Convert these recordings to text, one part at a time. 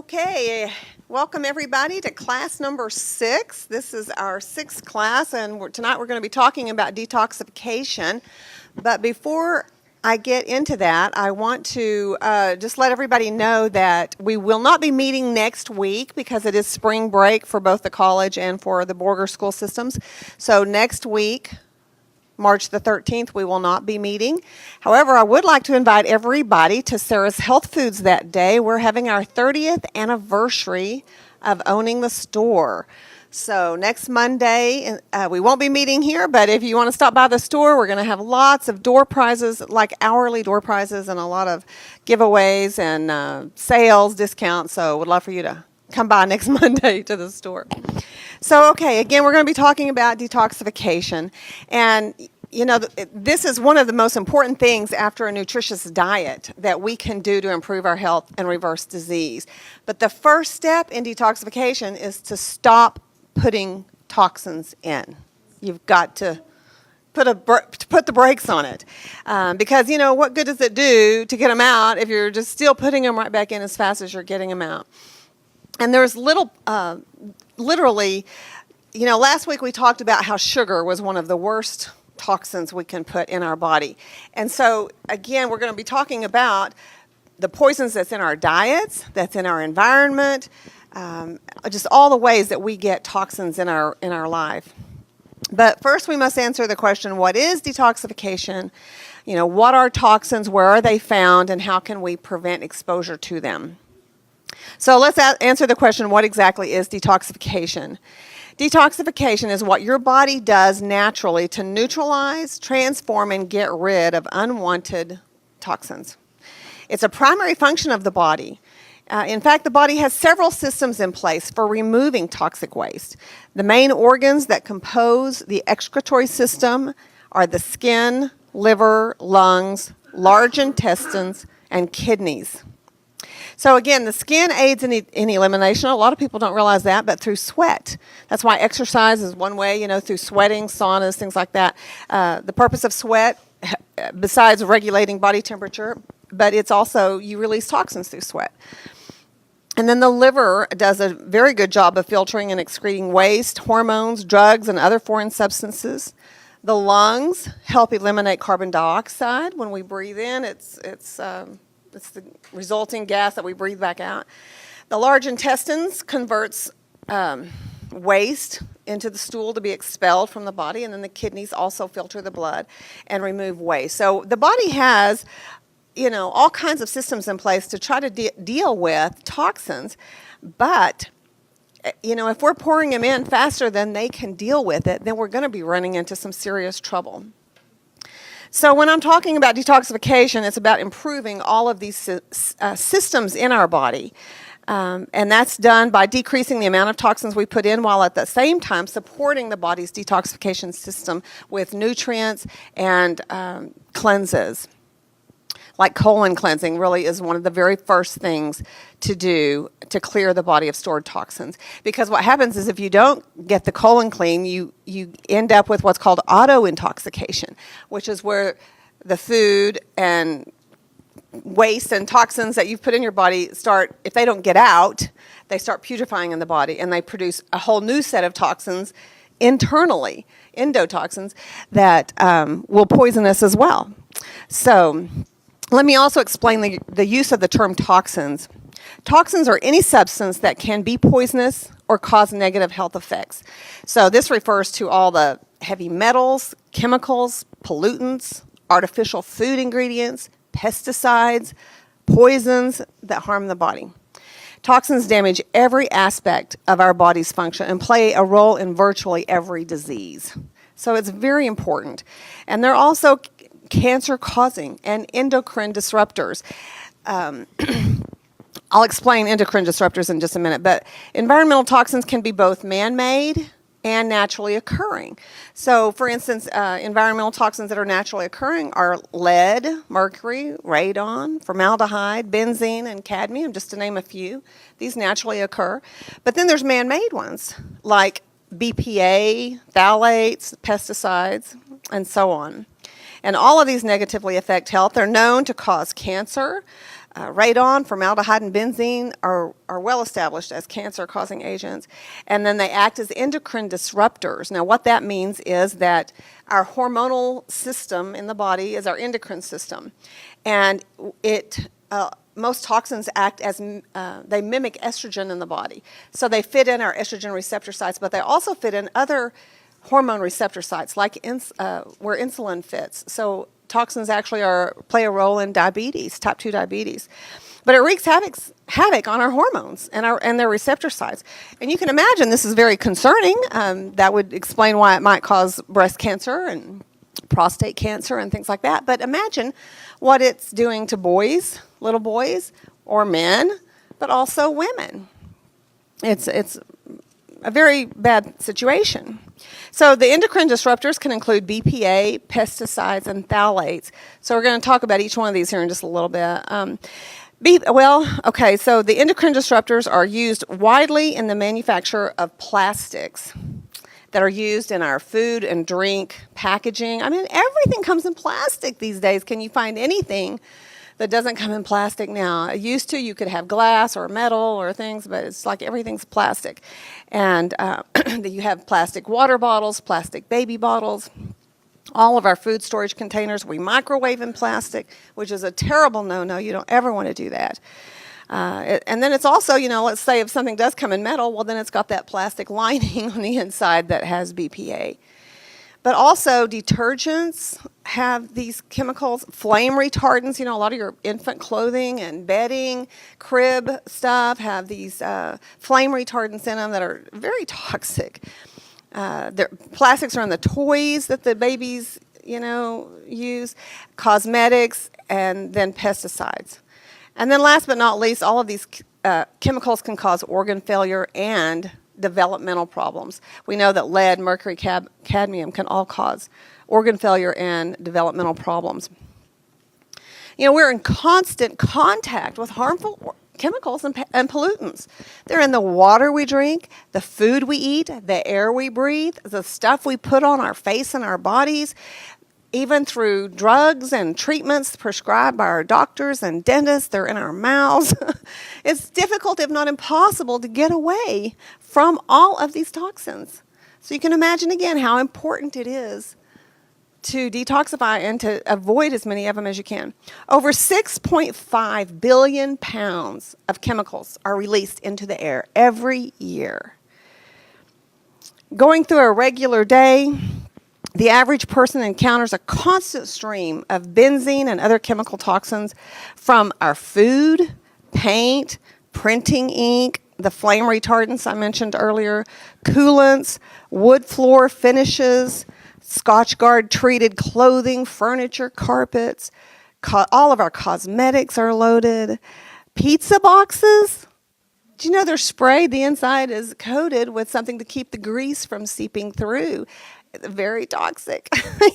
Okay, welcome everybody to class number 6. This is our 6th class, and tonight we're going to be talking about detoxification. But before I get into that, I want to just let everybody know that we will not be meeting next week because it is spring break for both the college and for the Borger school systems. So next week, March the 13th, we will not be meeting. However, I would like to invite everybody to Sarah's Health Foods that day. We're having our 30th anniversary of owning the store. So next Monday, we won't be meeting here, but if you want to stop by the store, we're going to have lots of door prizes, like hourly door prizes, and a lot of giveaways and sales, discounts. So would love for you to come by next Monday to the store. So, okay, again, we're going to be talking about detoxification. And, you know, this is one of the most important things after a nutritious diet that we can do to improve our health and reverse disease. But the first step in detoxification is to stop putting toxins in. You've got to put the brakes on it. Because, you know, what good does it do to get them out if you're just still putting them right back in as fast as you're getting them out? And there's literally, you know, last week we talked about how sugar was one of the worst toxins we can put in our body. And so, again, we're going to be talking about the poisons that's in our diets, that's in our environment, just all the ways that we get toxins in our life. But first we must answer the question, what is detoxification? You know, what are toxins, where are they found, and how can we prevent exposure to them? So let's answer the question, what exactly is detoxification? Detoxification is what your body does naturally to neutralize, transform, and get rid of unwanted toxins. It's a primary function of the body. In fact, the body has several systems in place for removing toxic waste. The main organs that compose the excretory system are the skin, liver, lungs, large intestines, and kidneys. So again, the skin aids in elimination. A lot of people don't realize that, but through sweat. That's why exercise is one way, you know, through sweating, saunas, things like that. The purpose of sweat, besides regulating body temperature, but it's also you release toxins through sweat. And then the liver does a very good job of filtering and excreting waste, hormones, drugs, and other foreign substances. The lungs help eliminate carbon dioxide. When we breathe in, it's the resulting gas that we breathe back out. The large intestines converts waste into the stool to be expelled from the body, and then the kidneys also filter the blood and remove waste. So the body has, you know, all kinds of systems in place to try to deal with toxins, but you know, if we're pouring them in faster than they can deal with it, then we're going to be running into some serious trouble. So when I'm talking about detoxification, it's about improving all of these systems in our body. And that's done by decreasing the amount of toxins we put in while at the same time supporting the body's detoxification system with nutrients and cleanses. Like colon cleansing really is one of the very first things to do to clear the body of stored toxins. Because what happens is if you don't get the colon clean, you end up with what's called auto-intoxication, which is where the food and waste and toxins that you've put in your body start, if they don't get out, they start putrefying in the body and they produce a whole new set of toxins internally, endotoxins, that will poison us as well. So let me also explain the use of the term toxins. Toxins are any substance that can be poisonous or cause negative health effects. So this refers to all the heavy metals, chemicals, pollutants, artificial food ingredients, pesticides, poisons that harm the body. Toxins damage every aspect of our body's function and play a role in virtually every disease. So it's very important. And they're also cancer-causing and endocrine disruptors. I'll explain endocrine disruptors in just a minute, but environmental toxins can be both man-made and naturally occurring. So, for instance, environmental toxins that are naturally occurring are lead, mercury, radon, formaldehyde, benzene, and cadmium, just to name a few. These naturally occur. But then there's man-made ones, like BPA, phthalates, pesticides, and so on. And all of these negatively affect health. They're known to cause cancer, radon, formaldehyde, and benzene are well established as cancer-causing agents, and then they act as endocrine disruptors. Now, what that means is that our hormonal system in the body is our endocrine system, and most toxins act as they mimic estrogen in the body, so they fit in our estrogen receptor sites, but they also fit in other hormone receptor sites, like where insulin fits. So toxins actually play a role in diabetes, type 2 diabetes. But it wreaks havoc on our hormones and their receptor sites. And you can imagine this is very concerning. That would explain why it might cause breast cancer and prostate cancer and things like that. But imagine what it's doing to boys, little boys, or men, but also women. It's a very bad situation. So the endocrine disruptors can include BPA, pesticides, and phthalates. So we're going to talk about each one of these here in just a little bit. So the endocrine disruptors are used widely in the manufacture of plastics that are used in our food and drink packaging. I mean, everything comes in plastic these days. Can you find anything that doesn't come in plastic now? Used to, you could have glass or metal or things, but it's like everything's plastic. And you have plastic water bottles, plastic baby bottles. All of our food storage containers, we microwave in plastic, which is a terrible no-no. You don't ever want to do that. And then it's also, let's say if something does come in metal, well, then it's got that plastic lining on the inside that has BPA. But also detergents have these chemicals, flame retardants. A lot of your infant clothing and bedding, crib stuff have these flame retardants in them that are very toxic. Plastics are in the toys that the babies, use, cosmetics, and then pesticides. And then last but not least, all of these chemicals can cause organ failure and developmental problems. We know that lead, mercury, cadmium can all cause organ failure and developmental problems. We're in constant contact with harmful chemicals and pollutants. They're in the water we drink, the food we eat, the air we breathe, the stuff we put on our face and our bodies, even through drugs and treatments prescribed by our doctors and dentists. They're in our mouths. It's difficult, if not impossible, to get away from all of these toxins. So you can imagine again how important it is to detoxify and to avoid as many of them as you can. Over 6.5 billion pounds of chemicals are released into the air every year. Going through a regular day, the average person encounters a constant stream of benzene and other chemical toxins from our food, paint, printing ink, the flame retardants I mentioned earlier, coolants, wood floor finishes, Scotchgard treated clothing, furniture, carpets. All of our cosmetics are loaded. Pizza boxes. Do you know they're sprayed? The inside is coated with something to keep the grease from seeping through. Very toxic.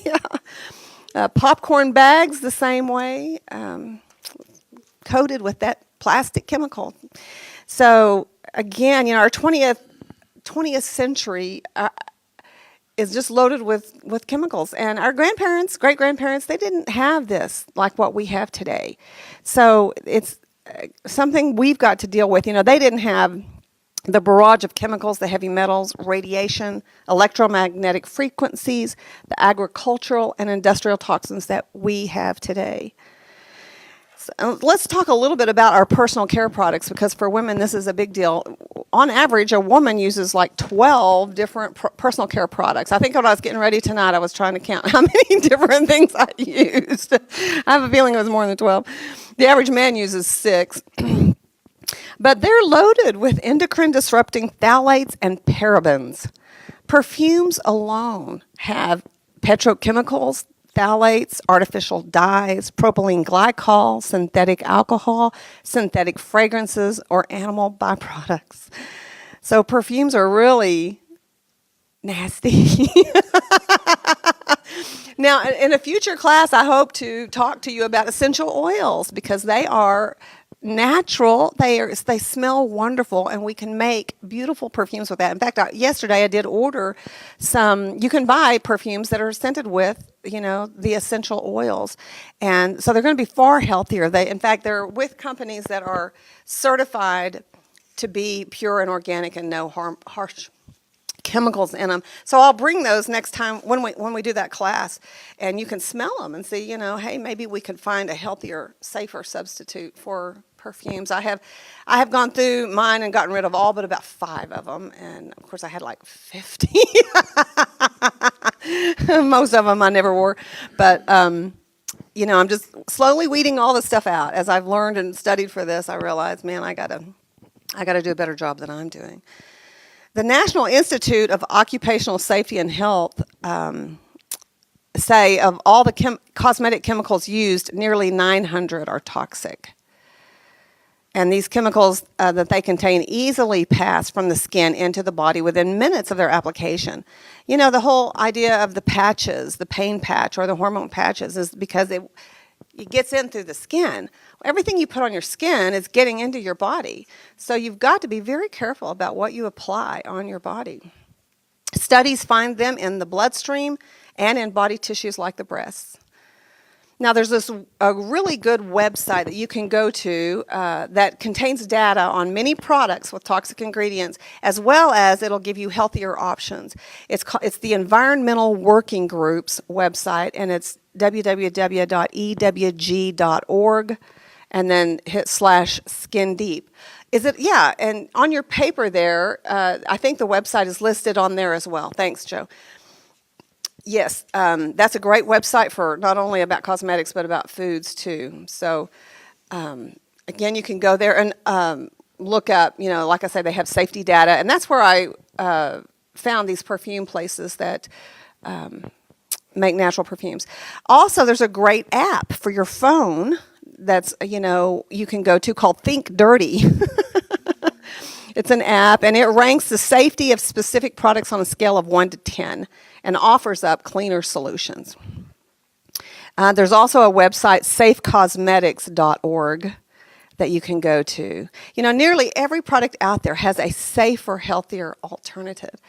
Yeah. Popcorn bags the same way, coated with that plastic chemical. So again, our 20th century is just loaded with chemicals. And our grandparents, great-grandparents, they didn't have this like what we have today. So it's something we've got to deal with. They didn't have the barrage of chemicals, the heavy metals, radiation, electromagnetic frequencies, the agricultural and industrial toxins that we have today. So let's talk a little bit about our personal care products, because for women this is a big deal. On average, a woman uses like 12 different personal care products. I think when I was getting ready tonight, I was trying to count how many different things I used. I have a feeling it was more than 12. The average man uses 6. But they're loaded with endocrine disrupting phthalates and parabens. Perfumes alone have petrochemicals, phthalates, artificial dyes, propylene glycol, synthetic alcohol, synthetic fragrances, or animal byproducts. So perfumes are really nasty. Now, in a future class, I hope to talk to you about essential oils, because they are natural. They smell wonderful, and we can make beautiful perfumes with that. In fact, yesterday I did order some. You can buy perfumes that are scented with, the essential oils, and so they're going to be far healthier. In fact, they're with companies that are certified to be pure and organic and no harsh chemicals in them. So I'll bring those next time when we do that class, and you can smell them and see, hey, maybe we could find a healthier, safer substitute for perfumes. I have gone through mine and gotten rid of all but about 5 of them, and of course I had like 50. Most of them I never wore, but I'm just slowly weeding all the stuff out. As I've learned and studied for this, I realized, man, I gotta do a better job than I'm doing. The National Institute of Occupational Safety and Health say of all the cosmetic chemicals used, nearly 900 are toxic. And these chemicals that they contain easily pass from the skin into the body within minutes of their application. The whole idea of the patches, the pain patch or the hormone patches, is because it gets in through the skin. Everything you put on your skin is getting into your body. So you've got to be very careful about what you apply on your body. Studies find them in the bloodstream and in body tissues like the breasts. Now, there's a really good website that you can go to that contains data on many products with toxic ingredients, as well as it'll give you healthier options. It's the Environmental Working Group's website, and it's www.ewg.org, and then hit /skin deep. Yeah, and on your paper there, I think the website is listed on there as well. Thanks, Joe. Yes, that's a great website for not only about cosmetics, but about foods too. So, again, you can go there and look up, like I said, they have safety data. And that's where I found these perfume places that make natural perfumes. Also, there's a great app for your phone that's, you can go to called Think Dirty. It's an app, and it ranks the safety of specific products on a scale of 1 to 10 and offers up cleaner solutions. There's also a website, safecosmetics.org, that you can go to. Nearly every product out there has a safer, healthier alternative.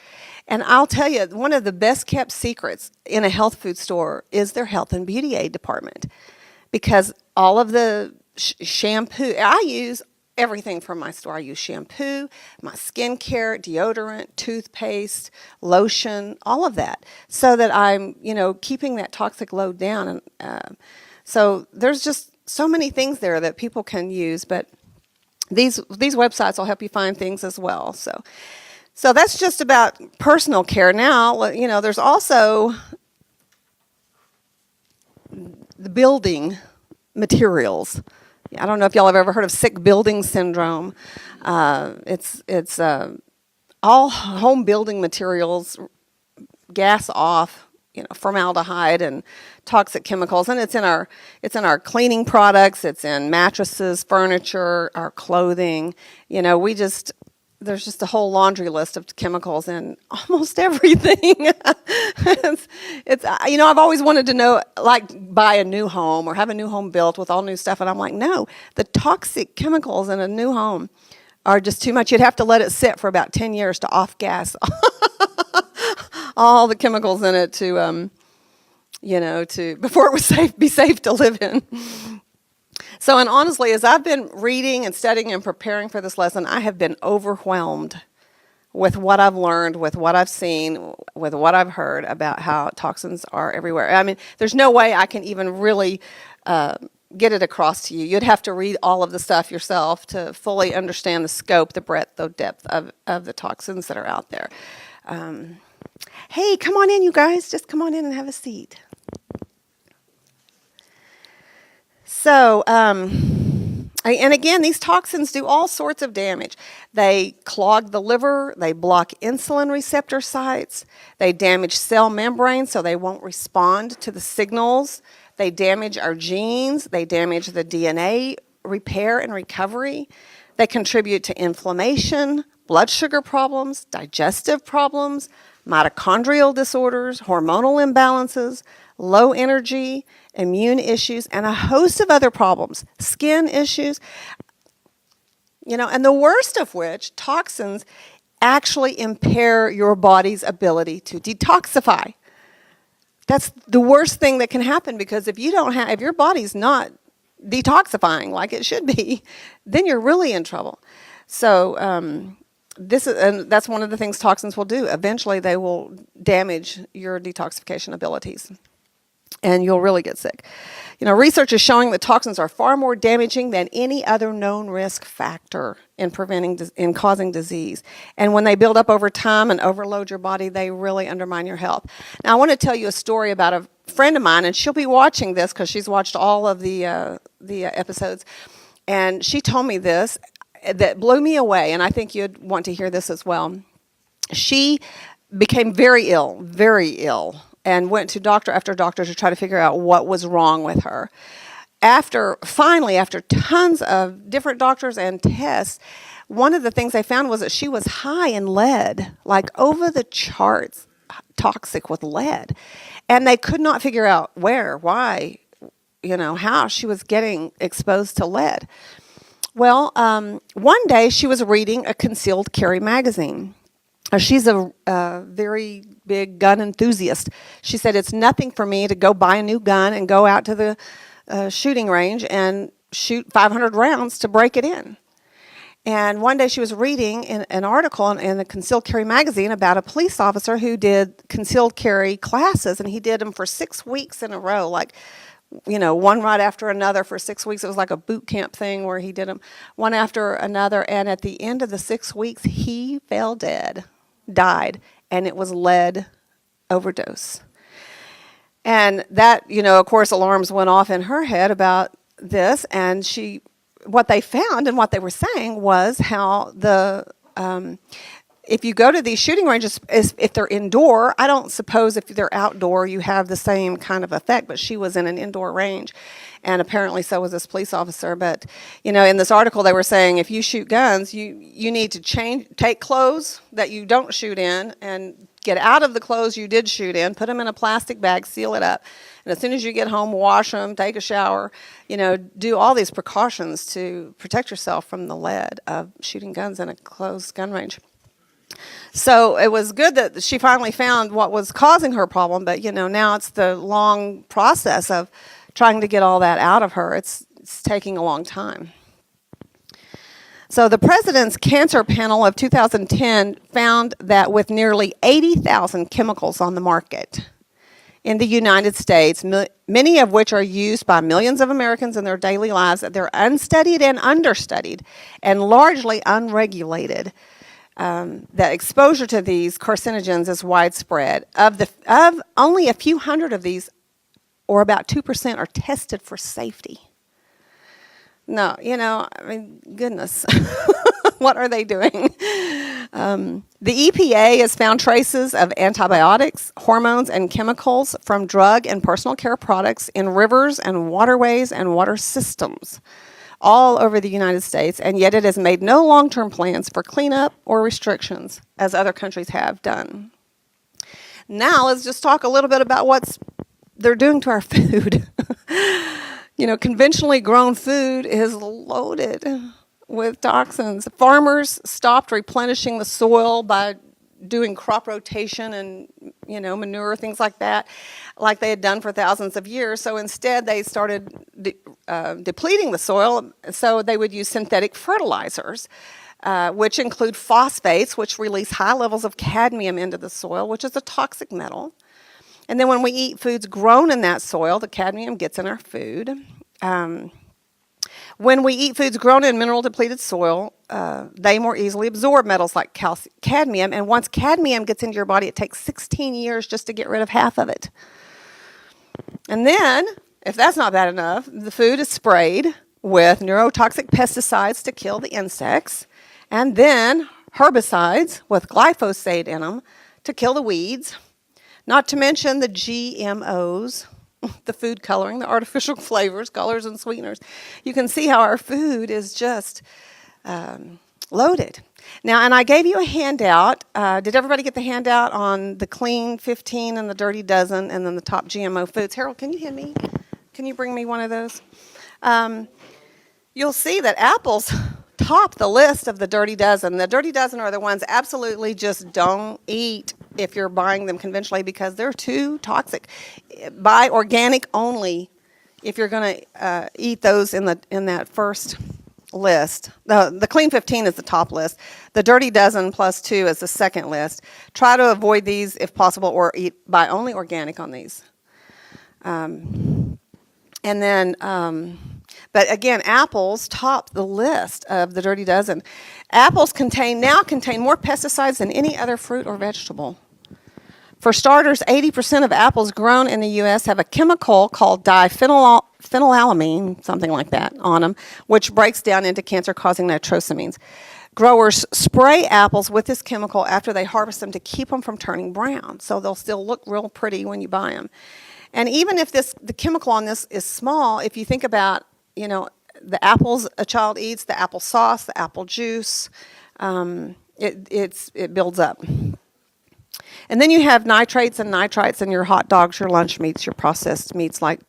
And I'll tell you, one of the best kept secrets in a health food store is their health and beauty aid department. Because all of the shampoo, I use everything from my store. I use shampoo, my skincare, deodorant, toothpaste, lotion, all of that, so that I'm, keeping that toxic load down. And so there's just so many things there that people can use, but these websites will help you find things as well. So that's just about personal care. Now, there's also the building materials. I don't know if y'all have ever heard of sick building syndrome. It's all home building materials gas off, formaldehyde and toxic chemicals, and it's in our cleaning products. It's in mattresses, furniture, our clothing. There's just a whole laundry list of chemicals in almost everything. it's I've always wanted to know, like, buy a new home or have a new home built with all new stuff, and I'm like, no, the toxic chemicals in a new home are just too much. You'd have to let it sit for about 10 years to off-gas all the chemicals in it to before it would be safe to live in. So, and honestly, as I've been reading and studying and preparing for this lesson, I have been overwhelmed with what I've learned, with what I've seen, with what I've heard about how toxins are everywhere. I mean, there's no way I can even really get it across to you. You'd have to read all of the stuff yourself to fully understand the scope, the breadth, the depth of the toxins that are out there. Hey, come on in, you guys. Just come on in and have a seat. So, and again, these toxins do all sorts of damage. They clog the liver, they block insulin receptor sites, they damage cell membranes so they won't respond to the signals, they damage our genes, they damage the DNA repair and recovery, they contribute to inflammation, blood sugar problems, digestive problems, mitochondrial disorders, hormonal imbalances, low energy, immune issues, and a host of other problems, skin issues. And the worst of which, toxins actually impair your body's ability to detoxify. That's the worst thing that can happen, because if your body's not detoxifying like it should be, then you're really in trouble. So and that's one of the things toxins will do. Eventually, they will damage your detoxification abilities, and you'll really get sick. Research is showing that toxins are far more damaging than any other known risk factor in causing disease. And when they build up over time and overload your body, they really undermine your health. Now, I want to tell you a story about a friend of mine, and she'll be watching this because she's watched all of the episodes. And she told me this that blew me away, and I think you'd want to hear this as well. She became very ill, and went to doctor after doctor to try to figure out what was wrong with her. After tons of different doctors and tests, one of the things they found was that she was high in lead, like over the charts, toxic with lead. And they could not figure out where, why, how she was getting exposed to lead. Well, one day she was reading a concealed carry magazine. She's a very big gun enthusiast. She said, it's nothing for me to go buy a new gun and go out to the shooting range and shoot 500 rounds to break it in. And one day she was reading an article in the Concealed Carry magazine about a police officer who did concealed carry classes, and he did them for 6 weeks in a row, like, one right after another for 6 weeks. It was like a boot camp thing where he did them one after another. And at the end of the 6 weeks, he fell dead, died, and it was lead overdose. And that, of course, alarms went off in her head about this. And what they found and what they were saying was how if you go to these shooting ranges, if they're indoor, I don't suppose if they're outdoor you have the same kind of effect, but she was in an indoor range, and apparently so was this police officer. But, in this article they were saying if you shoot guns, you need to take clothes that you don't shoot in and get out of the clothes you did shoot in, put them in a plastic bag, seal it up, and as soon as you get home, wash them, take a shower, do all these precautions to protect yourself from the lead of shooting guns in a closed gun range. So it was good that she finally found what was causing her problem, but now it's the long process of trying to get all that out of her. It's taking a long time. So the President's Cancer Panel of 2010 found that with nearly 80,000 chemicals on the market in the United States, many of which are used by millions of Americans in their daily lives, that they're unstudied and understudied and largely unregulated. That exposure to these carcinogens is widespread. Of only a few hundred of these, or about 2%, are tested for safety. No, goodness, what are they doing? The EPA has found traces of antibiotics, hormones, and chemicals from drug and personal care products in rivers and waterways and water systems all over the United States, and yet it has made no long-term plans for cleanup or restrictions, as other countries have done. Now, let's just talk a little bit about what they're doing to our food. Conventionally grown food is loaded with toxins. Farmers stopped replenishing the soil by doing crop rotation and, manure, things like that, like they had done for thousands of years. So instead, they started depleting the soil, so they would use synthetic fertilizers, which include phosphates, which release high levels of cadmium into the soil, which is a toxic metal. And then when we eat foods grown in that soil, the cadmium gets in our food. When we eat foods grown in mineral-depleted soil, they more easily absorb metals like cadmium. And once cadmium gets into your body, it takes 16 years just to get rid of half of it. And then, if that's not bad enough, the food is sprayed with neurotoxic pesticides to kill the insects, and then herbicides with glyphosate in them to kill the weeds, not to mention the GMOs, the food coloring, the artificial flavors, colors, and sweeteners. You can see how our food is just loaded. Now, and I gave you a handout. Did everybody get the handout on the clean 15 and the dirty dozen and then the top GMO foods? Harold, can you hand me? Can you bring me one of those? You'll see that apples top the list of the dirty dozen. The dirty dozen are the ones absolutely just don't eat if you're buying them conventionally because they're too toxic. Buy organic only if you're going to eat those in that first list. The Clean 15 is the top list. The Dirty Dozen plus 2 is the second list. Try to avoid these if possible or buy only organic on these. But again, apples top the list of the Dirty Dozen. Apples now contain more pesticides than any other fruit or vegetable. For starters, 80% of apples grown in the U.S. have a chemical called diphenylalamine, something like that, on them, which breaks down into cancer-causing nitrosamines. Growers spray apples with this chemical after they harvest them to keep them from turning brown, so they'll still look real pretty when you buy them. And even if the chemical on this is small, if you think about, the apples a child eats, the apple sauce, the apple juice, it builds up. And then you have nitrates and nitrites in your hot dogs, your lunch meats, your processed meats like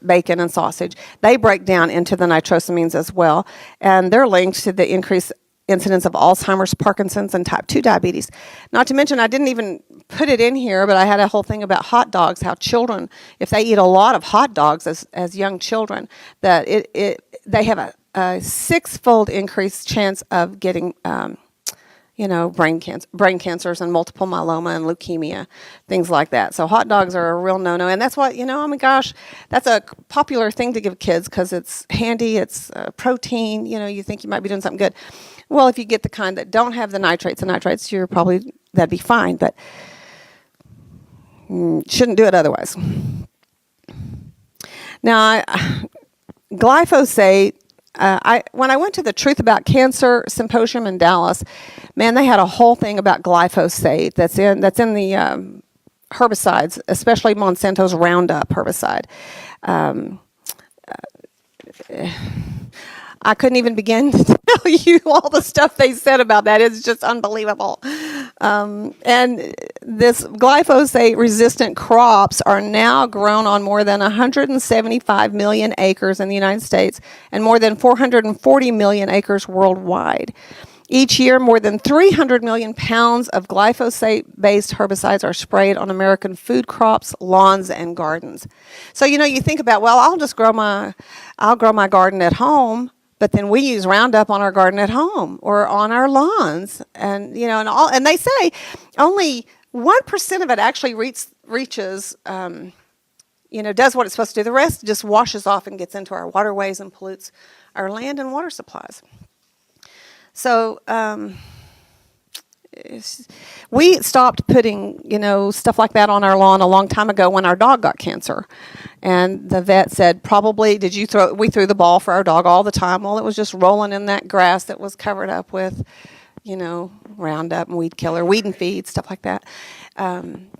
bacon and sausage. They break down into the nitrosamines as well, and they're linked to the increased incidence of Alzheimer's, Parkinson's, and type 2 diabetes. Not to mention, I didn't even put it in here, but I had a whole thing about hot dogs, how children, if they eat a lot of hot dogs as young children, that they have a 6-fold increased chance of getting brain cancers and multiple myeloma and leukemia, things like that. So hot dogs are a real no-no. And that's what, oh my gosh, that's a popular thing to give kids because it's handy, it's protein, you think you might be doing something good. Well, if you get the kind that don't have the nitrates and nitrites, that'd be fine, but shouldn't do it otherwise. Now, glyphosate, when I went to the Truth About Cancer Symposium in Dallas, man, they had a whole thing about glyphosate that's in the herbicides, especially Monsanto's Roundup herbicide. I couldn't even begin to tell you all the stuff they said about that. It's just unbelievable. And this glyphosate-resistant crops are now grown on more than 175 million acres in the United States and more than 440 million acres worldwide. Each year, more than 300 million pounds of glyphosate-based herbicides are sprayed on American food crops, lawns, and gardens. So, you think about, well, I'll grow my garden at home, but then we use Roundup on our garden at home or on our lawns, and and they say only 1% of it actually reaches, does what it's supposed to do. The rest just washes off and gets into our waterways and pollutes our land and water supplies. So we stopped putting, stuff like that on our lawn a long time ago when our dog got cancer. And the vet said, we threw the ball for our dog all the time. Well, it was just rolling in that grass that was covered up with, Roundup and weed killer, weed and feed, stuff like that.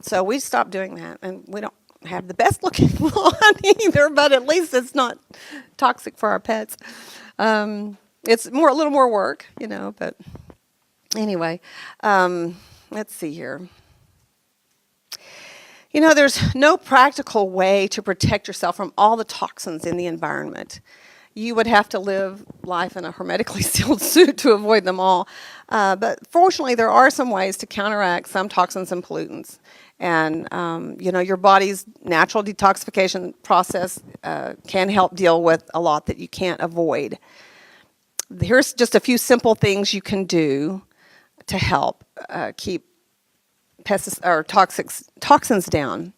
So we stopped doing that. And we don't have the best looking lawn either, but at least it's not toxic for our pets. It's a little more work, but anyway, let's see here. There's no practical way to protect yourself from all the toxins in the environment. You would have to live life in a hermetically sealed suit to avoid them all. But fortunately, there are some ways to counteract some toxins and pollutants. And, your body's natural detoxification process can help deal with a lot that you can't avoid. Here's just a few simple things you can do to help keep toxins down,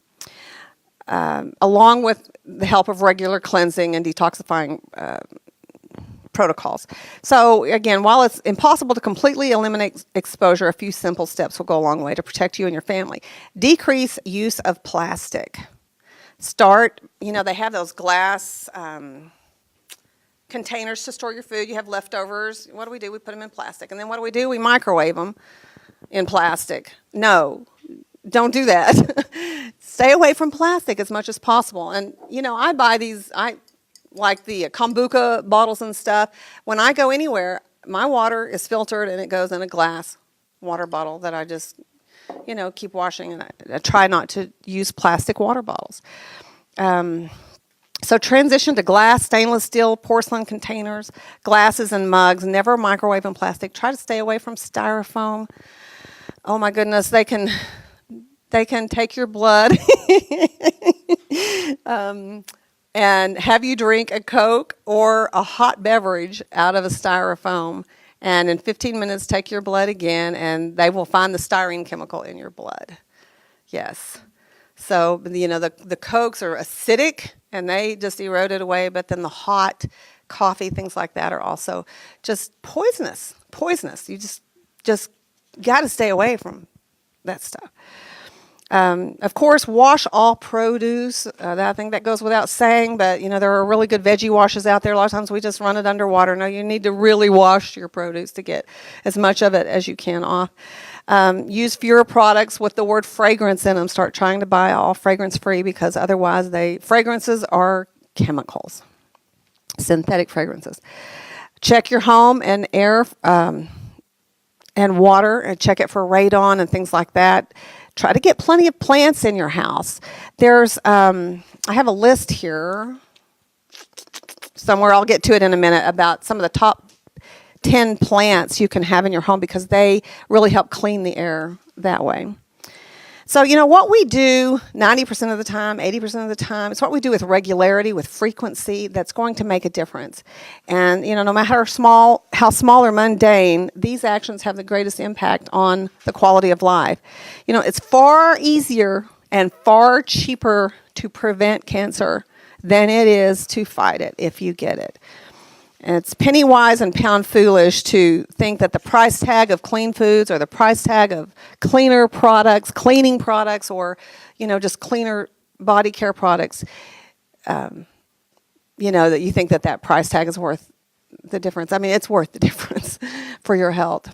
along with the help of regular cleansing and detoxifying protocols. So again, while it's impossible to completely eliminate exposure, a few simple steps will go a long way to protect you and your family. Decrease use of plastic. They have those glass containers to store your food. You have leftovers. What do? We put them in plastic. And then what do? We microwave them in plastic. No, don't do that. Stay away from plastic as much as possible. And, I buy these, like the kombucha bottles and stuff. When I go anywhere, my water is filtered and it goes in a glass water bottle that I just, keep washing. And I try not to use plastic water bottles. So transition to glass, stainless steel, porcelain containers, glasses and mugs, never microwave and plastic. Try to stay away from styrofoam. Oh my goodness, they can take your blood and have you drink a Coke or a hot beverage out of a styrofoam. And in 15 minutes, take your blood again, and they will find the styrene chemical in your blood. Yes. So, the Cokes are acidic, and they just erode it away. But then the hot coffee, things like that, are also just poisonous. Poisonous. You just got to stay away from that stuff. Of course, wash all produce. I think that goes without saying, but there are really good veggie washes out there. A lot of times we just run it underwater. No, you need to really wash your produce to get as much of it as you can off. Use fewer products with the word fragrance in them. Start trying to buy all fragrance-free, because otherwise fragrances are chemicals, synthetic fragrances. Check your home and air and water, and check it for radon and things like that. Try to get plenty of plants in your house. There's, I have a list here somewhere, I'll get to it in a minute, about some of the top 10 plants you can have in your home, because they really help clean the air that way. So, what we do 90% of the time, 80% of the time, it's what we do with regularity, with frequency, that's going to make a difference. And, no matter how small or mundane, these actions have the greatest impact on the quality of life. It's far easier and far cheaper to prevent cancer than it is to fight it if you get it. And it's penny wise and pound foolish to think that the price tag of clean foods, or the price tag of cleaning products, or, just cleaner body care products, that you think that price tag is worth the difference. I mean, it's worth the difference for your health.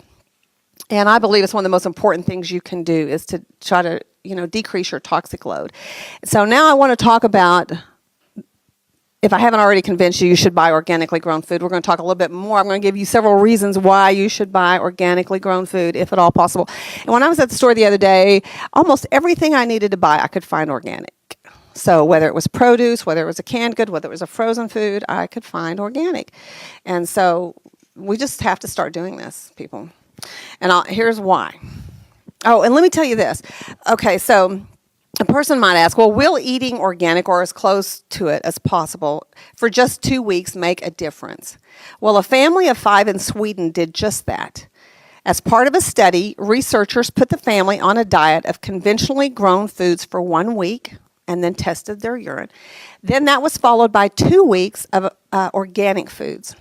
And I believe it's one of the most important things you can do, is to try to, decrease your toxic load. So now I want to talk about, if I haven't already convinced you, you should buy organically grown food. We're going to talk a little bit more. I'm going to give you several reasons why you should buy organically grown food, if at all possible. And when I was at the store the other day, almost everything I needed to buy, I could find organic. So whether it was produce, whether it was a canned good, whether it was a frozen food, I could find organic. And so we just have to start doing this, people. And here's why. Oh, and let me tell you this. Okay, so a person might ask, well, will eating organic, or as close to it as possible, for just 2 weeks make a difference? Well, a family of 5 in Sweden did just that. As part of a study, researchers put the family on a diet of conventionally grown foods for 1 week and then tested their urine. Then that was followed by 2 weeks of organic foods.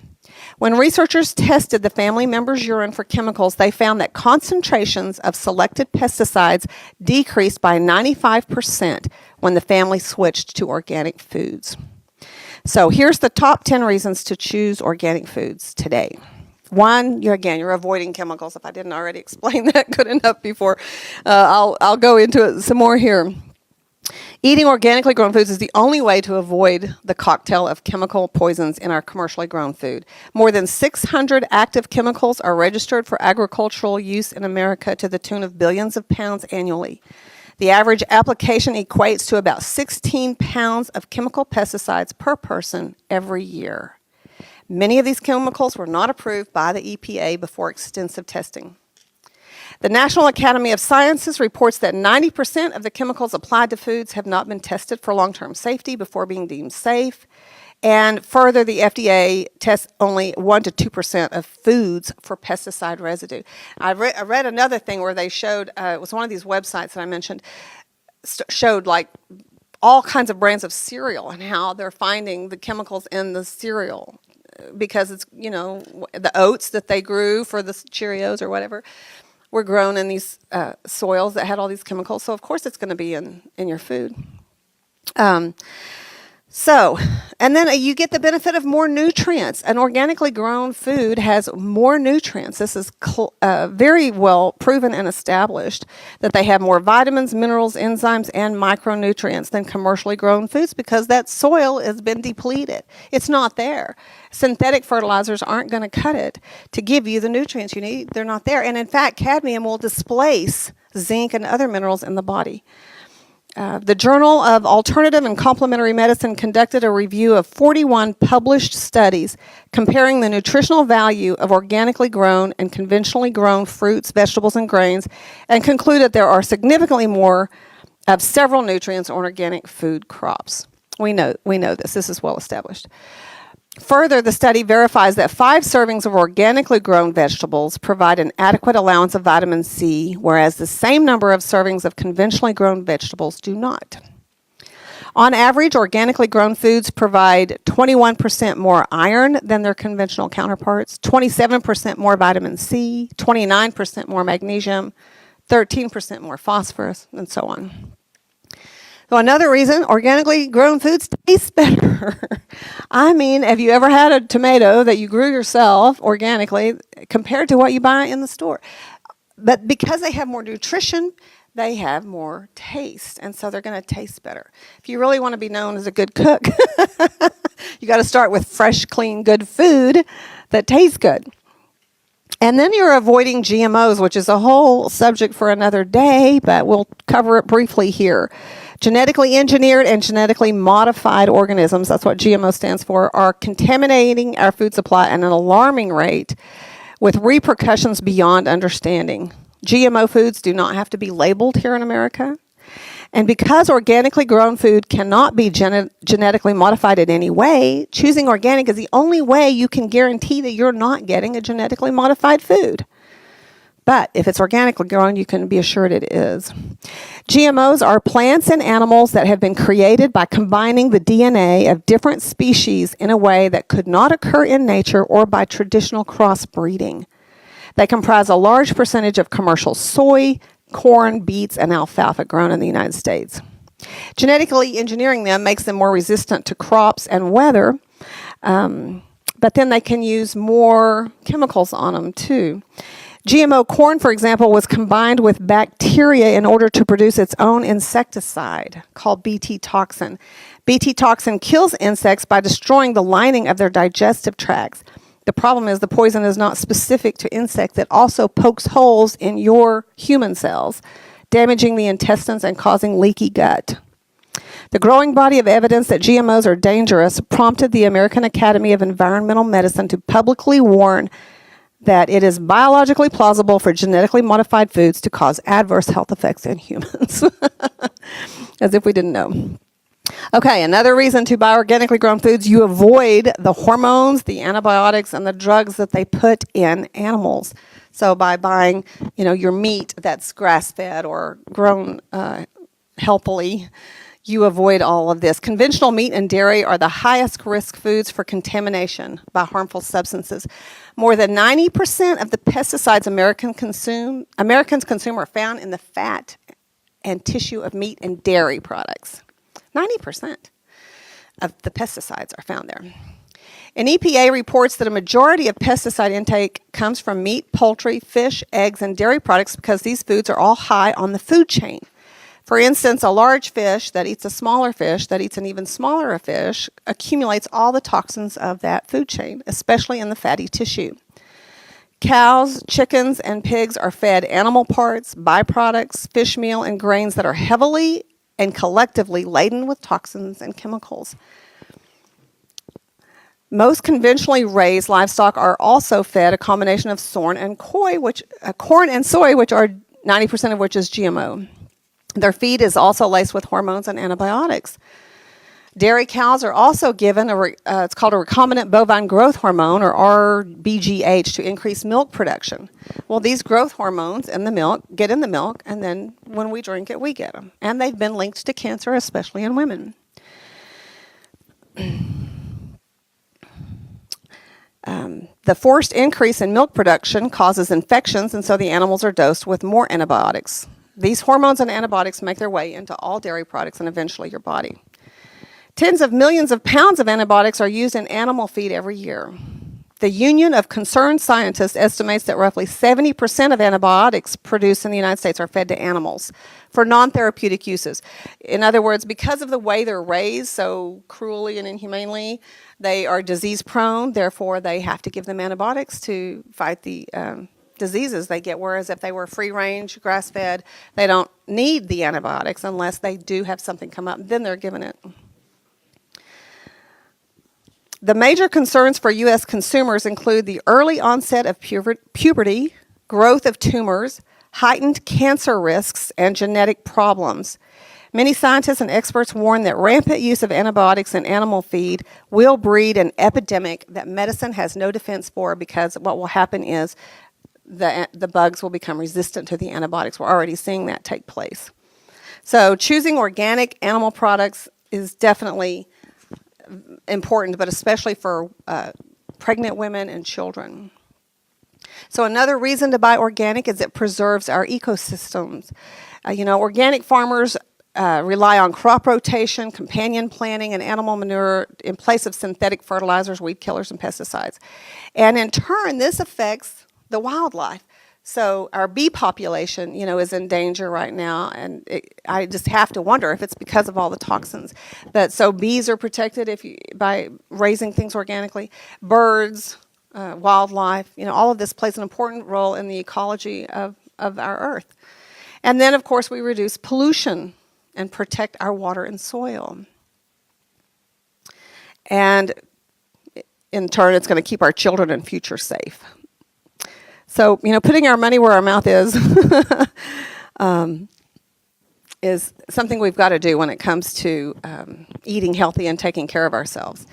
When researchers tested the family members' urine for chemicals, they found that concentrations of selected pesticides decreased by 95% when the family switched to organic foods. So here's the top 10 reasons to choose organic foods today. 1, you're avoiding chemicals. If I didn't already explain that good enough before, I'll go into it some more here. Eating organically grown foods is the only way to avoid the cocktail of chemical poisons in our commercially grown food. More than 600 active chemicals are registered for agricultural use in America, to the tune of billions of pounds annually. The average application equates to about 16 pounds of chemical pesticides per person every year. Many of these chemicals were not approved by the EPA before extensive testing. The National Academy of Sciences reports that 90% of the chemicals applied to foods have not been tested for long-term safety before being deemed safe. And further, the FDA tests only 1% to 2% of foods for pesticide residue. I read another thing where they showed, it was one of these websites that I mentioned, showed like all kinds of brands of cereal and how they're finding the chemicals in the cereal, because it's, the oats that they grew for the Cheerios or whatever were grown in these soils that had all these chemicals. So, of course, it's going to be in your food. And then you get the benefit of more nutrients. An organically grown food has more nutrients. This is very well proven and established, that they have more vitamins, minerals, enzymes, and micronutrients than commercially grown foods, because that soil has been depleted. It's not there. Synthetic fertilizers aren't going to cut it to give you the nutrients you need. They're not there. And in fact, cadmium will displace zinc and other minerals in the body. The Journal of Alternative and Complementary Medicine conducted a review of 41 published studies comparing the nutritional value of organically grown and conventionally grown fruits, vegetables, and grains, and concluded there are significantly more of several nutrients on organic food crops. We know this. This is well established. Further, the study verifies that 5 servings of organically grown vegetables provide an adequate allowance of vitamin C, whereas the same number of servings of conventionally grown vegetables do not. On average, organically grown foods provide 21% more iron than their conventional counterparts, 27% more vitamin C, 29% more magnesium, 13% more phosphorus, and so on. So another reason organically grown foods taste better. I mean, have you ever had a tomato that you grew yourself organically compared to what you buy in the store? But because they have more nutrition, they have more taste, and so they're going to taste better. If you really want to be known as a good cook, you got to start with fresh, clean, good food that tastes good. And then you're avoiding GMOs, which is a whole subject for another day, but we'll cover it briefly here. Genetically engineered and genetically modified organisms, that's what GMO stands for, are contaminating our food supply at an alarming rate with repercussions beyond understanding. GMO foods do not have to be labeled here in America. And because organically grown food cannot be genetically modified in any way, choosing organic is the only way you can guarantee that you're not getting a genetically modified food. But if it's organically grown, you can be assured it is. GMOs are plants and animals that have been created by combining the DNA of different species in a way that could not occur in nature or by traditional crossbreeding. They comprise a large percentage of commercial soy, corn, beets, and alfalfa grown in the United States. Genetically engineering them makes them more resistant to crops and weather, but then they can use more chemicals on them too. GMO corn, for example, was combined with bacteria in order to produce its own insecticide called Bt toxin. Bt toxin kills insects by destroying the lining of their digestive tracts. The problem is the poison is not specific to insects. It also pokes holes in your human cells, damaging the intestines and causing leaky gut. The growing body of evidence that GMOs are dangerous prompted the American Academy of Environmental Medicine to publicly warn that it is biologically plausible for genetically modified foods to cause adverse health effects in humans. As if we didn't know. Okay, another reason to buy organically grown foods, you avoid the hormones, the antibiotics, and the drugs that they put in animals. So by buying, your meat that's grass-fed or grown healthily, you avoid all of this. Conventional meat and dairy are the highest risk foods for contamination by harmful substances. More than 90% of the pesticides Americans consume are found in the fat and tissue of meat and dairy products. 90% of the pesticides are found there. An EPA reports that a majority of pesticide intake comes from meat, poultry, fish, eggs, and dairy products because these foods are all high on the food chain. For instance, a large fish that eats a smaller fish that eats an even smaller fish accumulates all the toxins of that food chain, especially in the fatty tissue. Cows, chickens, and pigs are fed animal parts, byproducts, fish meal, and grains that are heavily and collectively laden with toxins and chemicals. Most conventionally raised livestock are also fed a combination of corn and soy, which are 90% of which is GMO. Their feed is also laced with hormones and antibiotics. Dairy cows are also given it's called a recombinant bovine growth hormone, or RBGH, to increase milk production. Well, these growth hormones in the milk get in the milk, and then when we drink it, we get them. And they've been linked to cancer, especially in women. The forced increase in milk production causes infections, and so the animals are dosed with more antibiotics. These hormones and antibiotics make their way into all dairy products and eventually your body. Tens of millions of pounds of antibiotics are used in animal feed every year. The Union of Concerned Scientists estimates that roughly 70% of antibiotics produced in the United States are fed to animals for non-therapeutic uses. In other words, because of the way they're raised so cruelly and inhumanely, they are disease-prone. Therefore, they have to give them antibiotics to fight the diseases they get, whereas if they were free-range, grass-fed, they don't need the antibiotics unless they do have something come up, then they're given it. The major concerns for U.S. consumers include the early onset of puberty, growth of tumors, heightened cancer risks, and genetic problems. Many scientists and experts warn that rampant use of antibiotics in animal feed will breed an epidemic that medicine has no defense for, because what will happen is the bugs will become resistant to the antibiotics. We're already seeing that take place. So choosing organic animal products is definitely important, but especially for pregnant women and children. So another reason to buy organic is it preserves our ecosystems. Organic farmers rely on crop rotation, companion planting, and animal manure in place of synthetic fertilizers, weed killers, and pesticides. And in turn, this affects the wildlife. So our bee population, is in danger right now, and I just have to wonder if it's because of all the toxins. So bees are protected by raising things organically. Birds, wildlife, all of this plays an important role in the ecology of our earth. And then, of course, we reduce pollution and protect our water and soil. And in turn, it's going to keep our children and future safe. So, putting our money where our mouth is something we've got to do when it comes to eating healthy and taking care of ourselves.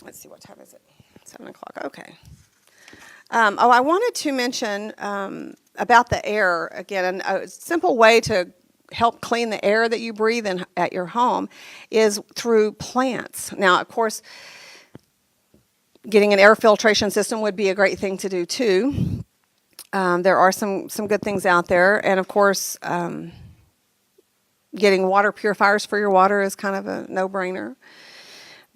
Let's see, what time is it? 7 o'clock, okay. I wanted to mention about the air again, and a simple way to help clean the air that you breathe in at your home is through plants. Now, of course, getting an air filtration system would be a great thing to do too. There are some good things out there, and of course, getting water purifiers for your water is kind of a no-brainer.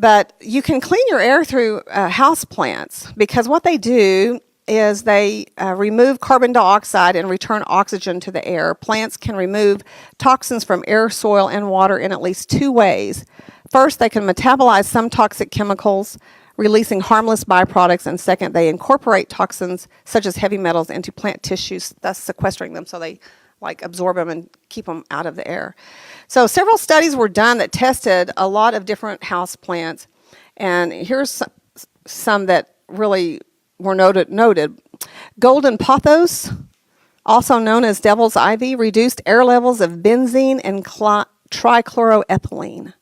But you can clean your air through house plants, because what they do is they remove carbon dioxide and return oxygen to the air. Plants can remove toxins from air, soil, and water in at least 2 ways. First, they can metabolize some toxic chemicals, releasing harmless byproducts, and second, they incorporate toxins such as heavy metals into plant tissues, thus sequestering them so they absorb them and keep them out of the air. So several studies were done that tested a lot of different house plants, and here's some that really were noted. Golden pothos, also known as devil's ivy, reduced air levels of benzene and trichloroethylene.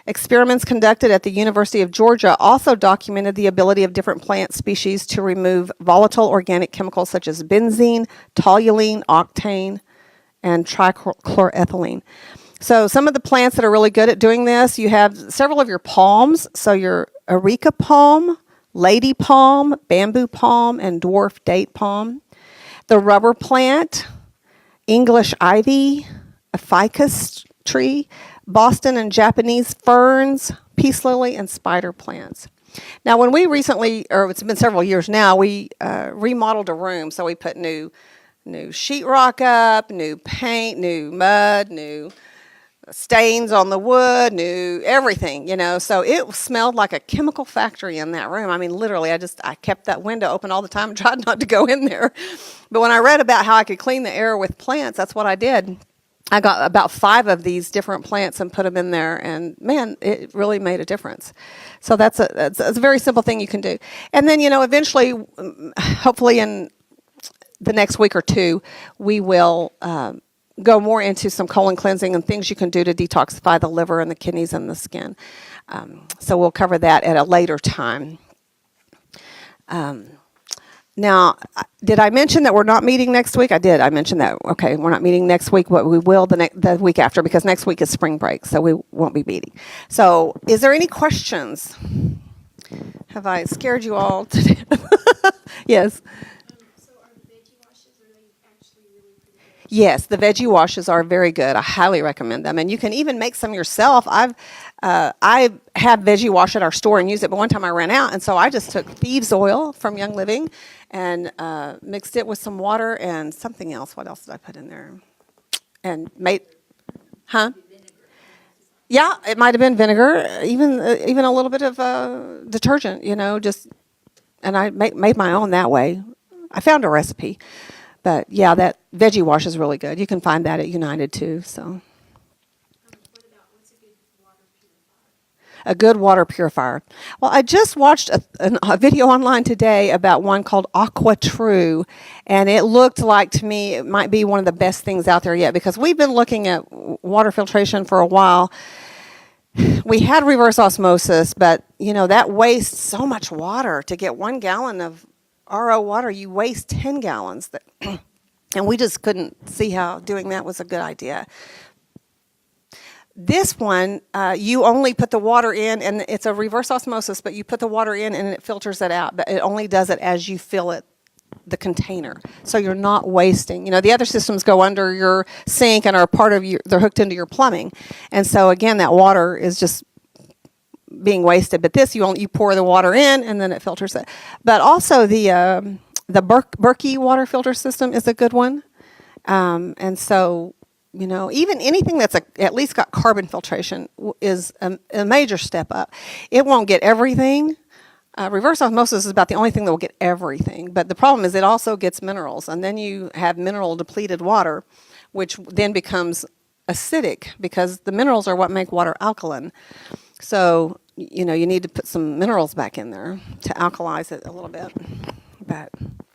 Experiments conducted at the University of Georgia also documented the ability of different plant species to remove volatile organic chemicals such as benzene, toluene, octane, and trichloroethylene. So some of the plants that are really good at doing this, you have several of your palms. So your areca palm, lady palm, bamboo palm, and dwarf date palm. The rubber plant, English ivy, a ficus tree, Boston and Japanese ferns, peace lily, and spider plants. Now, when we recently, or it's been several years now, we remodeled a room. So we put new sheetrock up, new paint, new mud, new stains on the wood, new everything, So it smelled like a chemical factory in that room. I mean, literally, I kept that window open all the time and tried not to go in there. But when I read about how I could clean the air with plants, that's what I did. I got about 5 of these different plants and put them in there, and man, it really made a difference. So that's a very simple thing you can do. And then, eventually, hopefully in the next week or 2, we will go more into some colon cleansing and things you can do to detoxify the liver and the kidneys and the skin. So we'll cover that at a later time. Now, did I mention that we're not meeting next week? I did. I mentioned that. Okay, we're not meeting next week, but we will the week after, because next week is spring break, so we won't be meeting. So is there any questions? Have I scared you all to death? Yes. So are the veggie washes, are they actually really pretty good? Yes, the veggie washes are very good. I highly recommend them, and you can even make some yourself. I have veggie wash at our store and use it, but one time I ran out, and so I just took thieves oil from Young Living and mixed it with some water and something else. What else did I put in there? And made, huh? Yeah, it might have been vinegar, even a little bit of detergent. Just and I made my own that way. I found a recipe. But yeah, that veggie wash is really good. You can find that at United too. So What about what's a good water purifier? a good water purifier. Well, I just watched a video online today about one called Aqua True, and it looked like to me it might be one of the best things out there yet because we've been looking at water filtration for a while. We had reverse osmosis, but you know that wastes so much water. To get 1 gallon of RO water, you waste 10 gallons. And we just couldn't see how doing that was a good idea. This one, you only put the water in, and it's a reverse osmosis, but you put the water in and it filters it out. But it only does it as you fill it, the container. So you're not wasting. You know, the other systems go under your sink and are part of your, they're hooked into your plumbing. And so again, that water is just being wasted. But this, you pour the water in and then it filters it. But also the Berkey water filter system is a good one. And so, you know, even anything that's at least got carbon filtration is a major step up. It won't get everything. Reverse osmosis is about the only thing that will get everything. But the problem is it also gets minerals. And then you have mineral depleted water, which then becomes acidic because the minerals are what make water alkaline. So, you know, you need to put some minerals back in there to alkalize it a little bit. But mentioned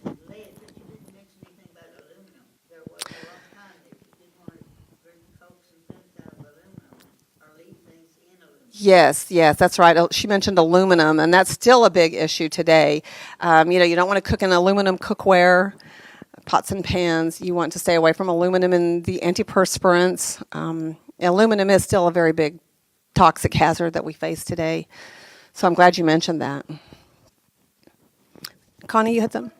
lead, but you didn't mention anything about aluminum. There was a long time that you didn't want to bring Cokes and things out of aluminum or leave things in aluminum. yes, that's right. She mentioned aluminum, and that's still a big issue today. You know, you don't want to cook in aluminum cookware, pots and pans. You want to stay away from aluminum and the antiperspirants. Aluminum is still a very big toxic hazard that we face today. So I'm glad you mentioned that. Connie, you had some?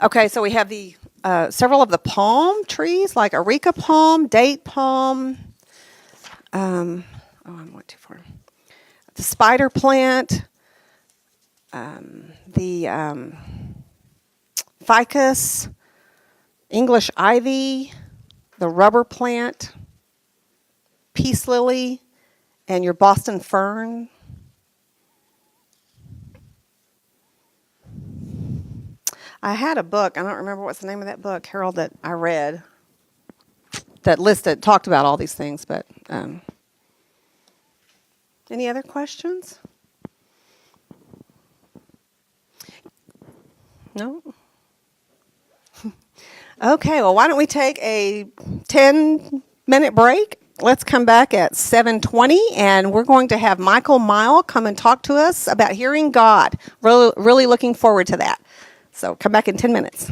Okay, so we have the several of the palm trees, like areca palm, date palm. I went too far. The spider plant, the ficus, English ivy, the rubber plant, peace lily, and your Boston fern. I had a book, I don't remember what's the name of that book, Harold, that I read that talked about all these things, but any other questions? No? Okay, well, why don't we take a 10-minute break? Let's come back at 7:20, and we're going to have Michael Mile come and talk to us about hearing God. Really looking forward to that. So come back in 10 minutes.